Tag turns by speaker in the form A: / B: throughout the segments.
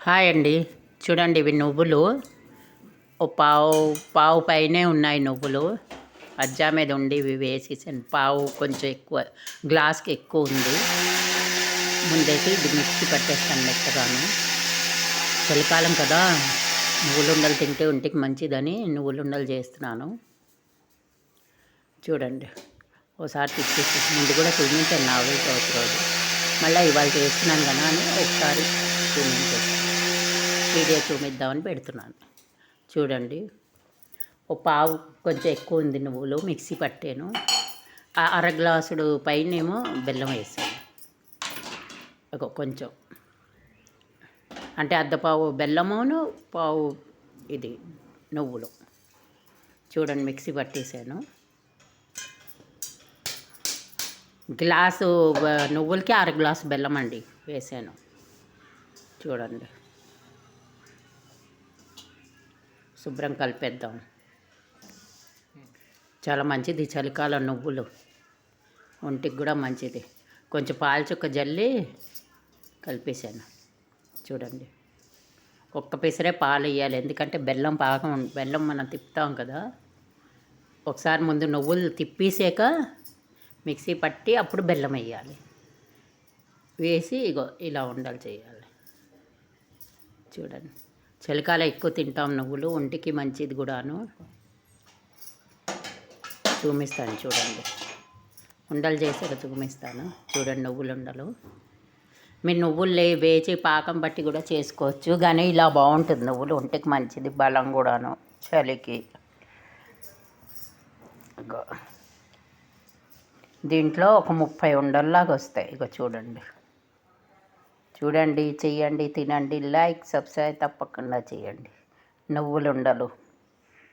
A: Hi అండి. చూడండి ఇవి నువ్వులు. ఓ పావు పావు పైనే ఉన్నాయి నువ్వులు. అజ్జా మీద ఉండి ఇవి వేసేసాను. పావు కొంచెం ఎక్కువ, గ్లాస్కి ఎక్కువ ఉంది. ముందైతే ఇది మిక్సీ పట్టేస్తాను మెత్తగాను. చలికాలం కదా, నువ్వులుండలు తింటే ఒంటికి మంచిదని నువ్వులుండలు చేస్తున్నాను. చూడండి, ఓసారి తిప్పేసి ముందు కూడా చూపించాను నావే చవితి రోజు. మళ్ళీ ఇవాళ చేస్తున్నాను కదా అని ఒకసారి చూపించేస్తాను, వీడియో చూపిద్దామని పెడుతున్నాను. చూడండి, ఓ పావు కొంచెం ఎక్కువ ఉంది నువ్వులు, మిక్సీ పట్టాను. అర గ్లాసుడు పైనేమో బెల్లం వేసాను. కొంచెం అంటే అర్ధపావు బెల్లమును పావు ఇది నువ్వులు. చూడండి, మిక్సీ పట్టేసాను. గ్లాసు నువ్వులకి అర గ్లాసు బెల్లం అండి వేసాను. చూడండి, శుభ్రం కలిపేద్దాం. చాలా మంచిది చలికాలం నువ్వులు, ఒంటికి కూడా మంచిది. కొంచెం పాలు చుక్క జల్లి కలిపేసాను. చూడండి, ఒక్క పిసరే పాలు వేయాలి, ఎందుకంటే బెల్లం బెల్లం మనం తిప్పుతాం కదా. ఒకసారి ముందు నువ్వులు తిప్పేసాక మిక్సీ పట్టి అప్పుడు బెల్లం వేయాలి. వేసి ఇగో ఇలా ఉండలు చేయాలి. చూడండి, చలికాలం ఎక్కువ తింటాం నువ్వులు, ఒంటికి మంచిది కూడాను. చూపిస్తాను చూడండి, ఉండలు చేసాక చూపిస్తాను. చూడండి, నువ్వులు ఉండలు. మీరు నువ్వులు వేచి పాకం బట్టి కూడా చేసుకోవచ్చు, కానీ ఇలా బాగుంటుంది. నువ్వులు ఒంటికి మంచిది, బలం కూడాను చలికి. దీంట్లో ఒక 30 ఉండల్లాగా వస్తాయి. ఇక చూడండి, చూడండి, చెయ్యండి, తినండి. లైక్ సబ్స్క్రైబ్ తప్పకుండా చేయండి. నువ్వులు ఉండలు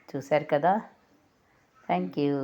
A: చూశారు కదా. Thank you.